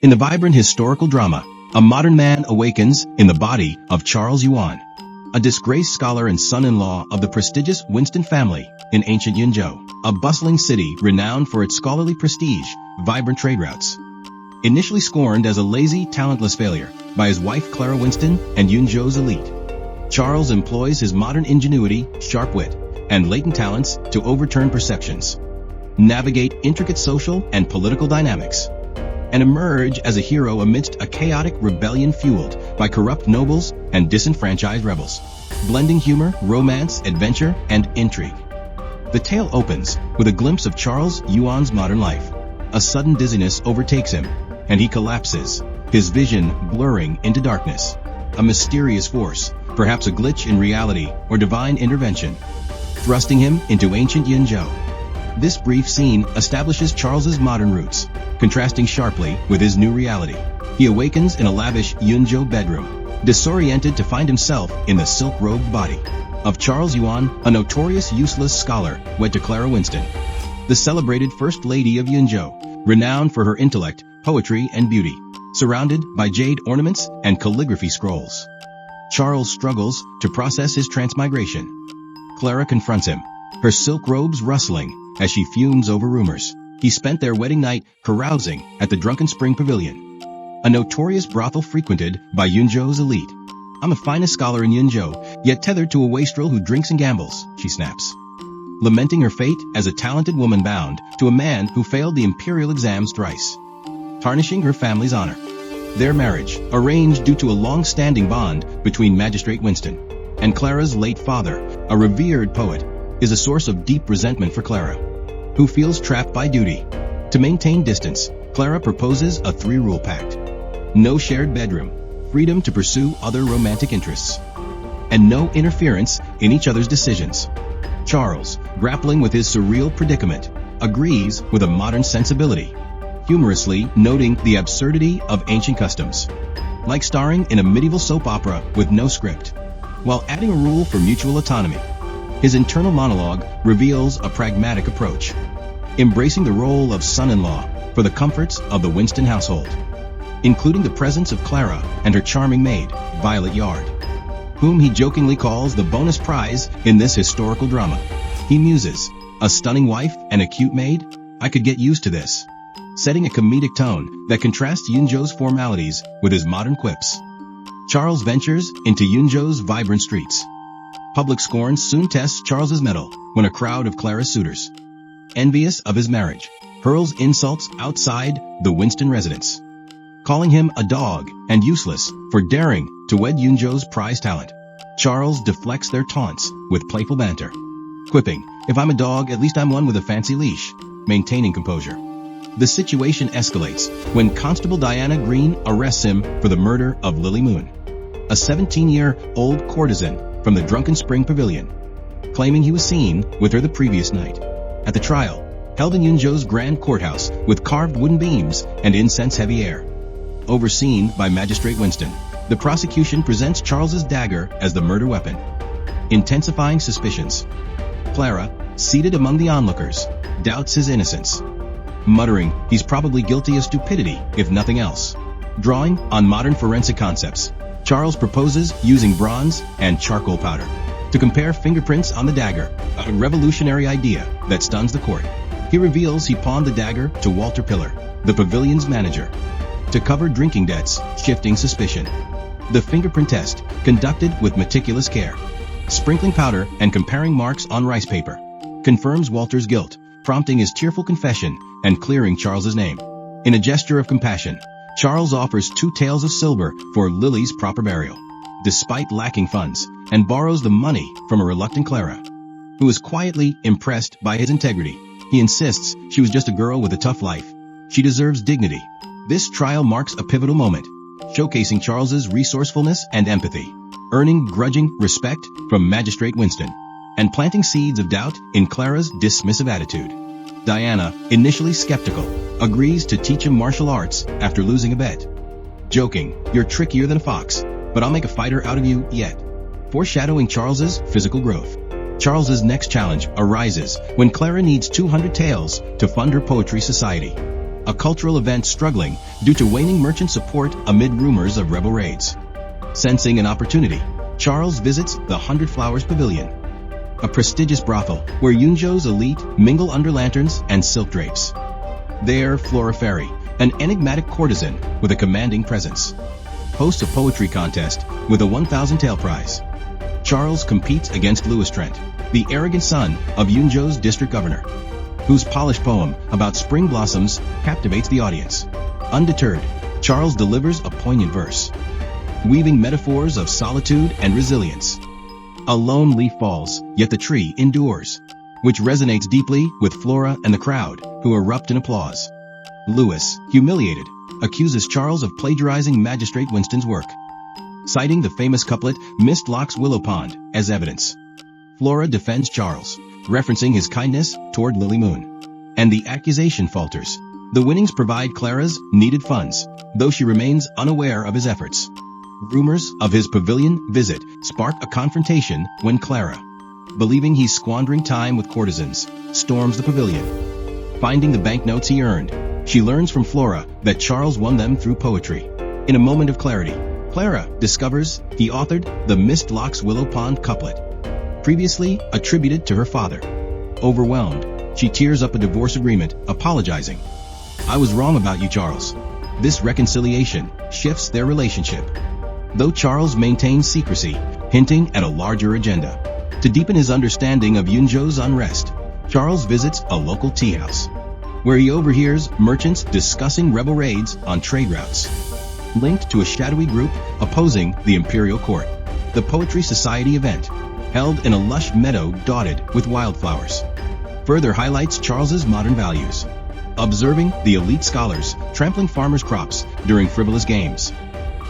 In the vibrant historical drama, a modern man awakens in the body of Charles Yuan, a disgraced scholar and son-in-law of the prestigious Winston family in ancient Yunzhou, a bustling city renowned for its scholarly prestige, vibrant trade routes. Initially scorned as a lazy, talentless failure by his wife Clara Winston and Yunzhou's elite, Charles employs his modern ingenuity, sharp wit, and latent talents to overturn perceptions, navigate intricate social and political dynamics, and emerge as a hero amidst a chaotic rebellion fueled by corrupt nobles and disenfranchised rebels, blending humor, romance, adventure, and intrigue. The tale opens with a glimpse of Charles Yuan's modern life. A sudden dizziness overtakes him, and he collapses, his vision blurring into darkness. A mysterious force, perhaps a glitch in reality or divine intervention, thrusting him into ancient Yunzhou. This brief scene establishes Charles's modern roots, contrasting sharply with his new reality. He awakens in a lavish Yunzhou bedroom, disoriented to find himself in the silk-robed body of Charles Yuan, a notorious useless scholar wed to Clara Winston, the celebrated First Lady of Yunzhou, renowned for her intellect, poetry, and beauty, surrounded by jade ornaments and calligraphy scrolls. Charles struggles to process his transmigration. Clara confronts him, her silk robes rustling as she fumes over rumors he spent their wedding night carousing at the Drunken Spring Pavilion, a notorious brothel frequented by Yunzhou's elite. "I'm the finest scholar in Yunzhou, yet tethered to a wastrel who drinks and gambles," she snaps, lamenting her fate as a talented woman bound to a man who failed the imperial exams thrice, tarnishing her family's honor. Their marriage, arranged due to a long-standing bond between Magistrate Winston and Clara's late father, a revered poet, is a source of deep resentment for Clara, who feels trapped by duty. To maintain distance, Clara proposes a 3-rule pact: no shared bedroom, freedom to pursue other romantic interests, and no interference in each other's decisions. Charles, grappling with his surreal predicament, agrees with a modern sensibility, humorously noting the absurdity of ancient customs, like starring in a medieval soap opera with no script, while adding a rule for mutual autonomy. His internal monologue reveals a pragmatic approach, embracing the role of son-in-law for the comforts of the Winston household, including the presence of Clara and her charming maid, Violet Yard, whom he jokingly calls the bonus prize in this historical drama. He muses, "A stunning wife and a cute maid? I could get used to this," setting a comedic tone that contrasts Yunzhou's formalities with his modern quips. Charles ventures into Yunzhou's vibrant streets. Public scorn soon tests Charles's mettle when a crowd of Clara's suitors, envious of his marriage, hurls insults outside the Winston residence, calling him a dog and useless for daring to wed Yunzhou's prize talent. Charles deflects their taunts with playful banter, quipping, "If I'm a dog, at least I'm one with a fancy leash," maintaining composure. The situation escalates when Constable Diana Green arrests him for the murder of Lily Moon, a 17-year-old courtesan from the Drunken Spring Pavilion, claiming he was seen with her the previous night. At the trial, held in Yunzhou's grand courthouse with carved wooden beams and incense-heavy air, overseen by Magistrate Winston, the prosecution presents Charles's dagger as the murder weapon, intensifying suspicions. Clara, seated among the onlookers, doubts his innocence, muttering he's probably guilty of stupidity, if nothing else. Drawing on modern forensic concepts, Charles proposes using bronze and charcoal powder to compare fingerprints on the dagger, a revolutionary idea that stuns the court. He reveals he pawned the dagger to Walter Pillar, the pavilion's manager, to cover drinking debts, shifting suspicion. The fingerprint test, conducted with meticulous care, sprinkling powder and comparing marks on rice paper, confirms Walter's guilt, prompting his tearful confession and clearing Charles's name. In a gesture of compassion, Charles offers 2 taels of silver for Lily's proper burial, despite lacking funds, and borrows the money from a reluctant Clara, who is quietly impressed by his integrity. He insists she was just a girl with a tough life. She deserves dignity. This trial marks a pivotal moment, showcasing Charles's resourcefulness and empathy, earning grudging respect from Magistrate Winston, and planting seeds of doubt in Clara's dismissive attitude. Diana, initially skeptical, agrees to teach him martial arts after losing a bet, joking, "You're trickier than a fox, but I'll make a fighter out of you yet," foreshadowing Charles's physical growth. Charles's next challenge arises when Clara needs 200 taels to fund her poetry society, a cultural event struggling due to waning merchant support amid rumors of rebel raids. Sensing an opportunity, Charles visits the 100 Flowers Pavilion, a prestigious brothel where Yunzhou's elite mingle under lanterns and silk drapes. There, Flora Ferry, an enigmatic courtesan with a commanding presence, hosts a poetry contest with a 1,000 tael prize. Charles competes against Louis Trent, the arrogant son of Yunzhou's district governor, whose polished poem about spring blossoms captivates the audience. Undeterred, Charles delivers a poignant verse, weaving metaphors of solitude and resilience. A lone leaf falls, yet the tree endures, which resonates deeply with Flora and the crowd, who erupt in applause. Louis, humiliated, accuses Charles of plagiarizing Magistrate Winston's work, citing the famous couplet "Mist Locks Willow Pond" as evidence. Flora defends Charles, referencing his kindness toward Lily Moon, and the accusation falters. The winnings provide Clara's needed funds, though she remains unaware of his efforts. Rumors of his pavilion visit spark a confrontation when Clara, believing he's squandering time with courtesans, storms the pavilion. Finding the banknotes he earned, she learns from Flora that Charles won them through poetry. In a moment of clarity, Clara discovers he authored the "Mist Locks Willow Pond" couplet, previously attributed to her father. Overwhelmed, she tears up a divorce agreement, apologizing. "I was wrong about you, Charles." This reconciliation shifts their relationship, though Charles maintains secrecy, hinting at a larger agenda. To deepen his understanding of Yunzhou's unrest, Charles visits a local tea house, where he overhears merchants discussing rebel raids on trade routes, linked to a shadowy group opposing the imperial court. The Poetry Society event, held in a lush meadow dotted with wildflowers, further highlights Charles's modern values. Observing the elite scholars trampling farmers' crops during frivolous games,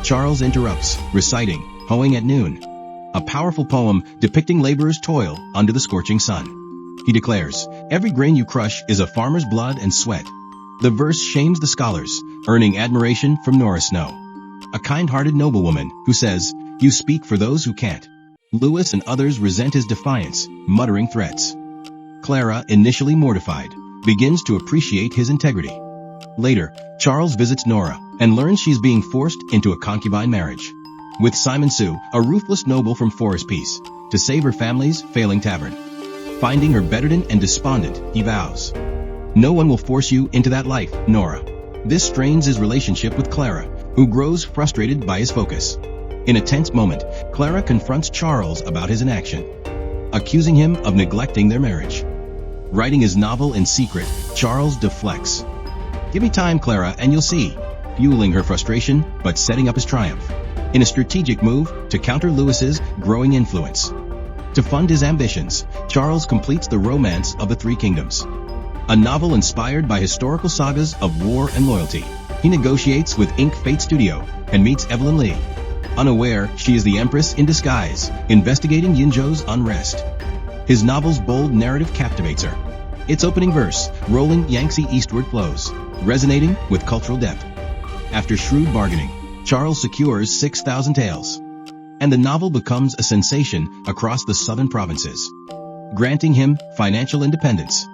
Charles interrupts, reciting "Hoeing at Noon," a powerful poem depicting laborers' toil under the scorching sun. He declares, "Every grain you crush is a farmer's blood and sweat." The verse shames the scholars, earning admiration from Nora Snow, a kind-hearted noblewoman who says, "You speak for those who can't." Louis and others resent his defiance, muttering threats. Clara, initially mortified, begins to appreciate his integrity. Later, Charles visits Nora and learns she's being forced into a concubine marriage with Simon Sue, a ruthless noble from Forest Peace, to save her family's failing tavern. Finding her bedridden and despondent, he vows, "No one will force you into that life, Nora." This strains his relationship with Clara, who grows frustrated by his focus. In a tense moment, Clara confronts Charles about his inaction, accusing him of neglecting their marriage. Writing his novel in secret, Charles deflects. "Give me time, Clara, and you'll see," fueling her frustration but setting up his triumph, in a strategic move to counter Louis's growing influence. To fund his ambitions, Charles completes The Romance of the Three Kingdoms, a novel inspired by historical sagas of war and loyalty. He negotiates with Ink Fate Studio and meets Evelyn Lee, unaware she is the Empress in disguise, investigating Yunzhou's unrest. His novel's bold narrative captivates her. Its opening verse, "Rolling Yangtze eastward flows," resonating with cultural depth. After shrewd bargaining, Charles secures 6,000 taels, and the novel becomes a sensation across the southern provinces, granting him financial independence.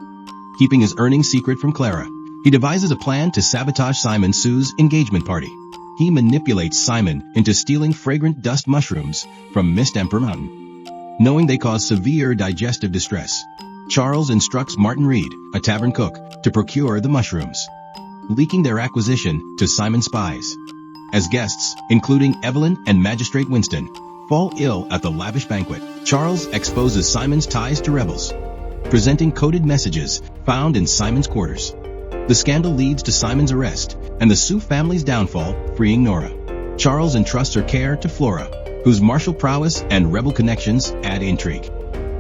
Keeping his earnings secret from Clara, he devises a plan to sabotage Simon Sue's engagement party. He manipulates Simon into stealing fragrant dust mushrooms from Mist Emperor Mountain. Knowing they cause severe digestive distress, Charles instructs Martin Reed, a tavern cook, to procure the mushrooms, leaking their acquisition to Simon's spies. As guests, including Evelyn and Magistrate Winston, fall ill at the lavish banquet, Charles exposes Simon's ties to rebels, presenting coded messages found in Simon's quarters. The scandal leads to Simon's arrest and the Sue family's downfall, freeing Nora. Charles entrusts her care to Flora, whose martial prowess and rebel connections add intrigue.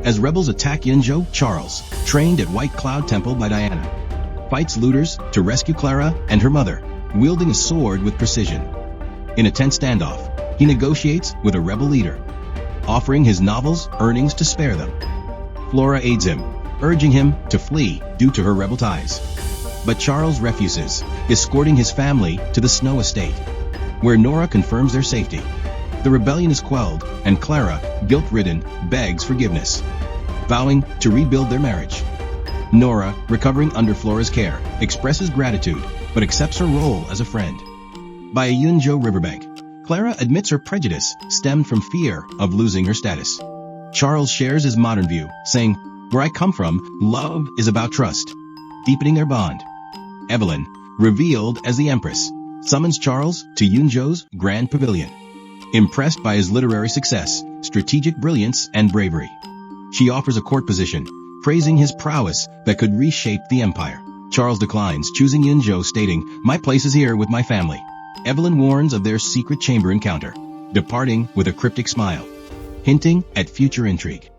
As rebels attack Yunzhou, Charles, trained at White Cloud Temple by Diana, fights looters to rescue Clara and her mother, wielding a sword with precision. In a tense standoff, he negotiates with a rebel leader, offering his novel's earnings to spare them. Flora aids him, urging him to flee due to her rebel ties. But Charles refuses, escorting his family to the Snow Estate, where Nora confirms their safety. The rebellion is quelled, and Clara, guilt-ridden, begs forgiveness, vowing to rebuild their marriage. Nora, recovering under Flora's care, expresses gratitude, but accepts her role as a friend. By a Yunzhou riverbank, Clara admits her prejudice stemmed from fear of losing her status. Charles shares his modern view, saying, "Where I come from, love is about trust," deepening their bond. Evelyn, revealed as the Empress, summons Charles to Yunzhou's Grand Pavilion. Impressed by his literary success, strategic brilliance, and bravery, she offers a court position, praising his prowess that could reshape the empire. Charles declines, choosing Yunzhou, stating, "My place is here with my family." Evelyn warns of their secret chamber encounter, departing with a cryptic smile, hinting at future intrigue.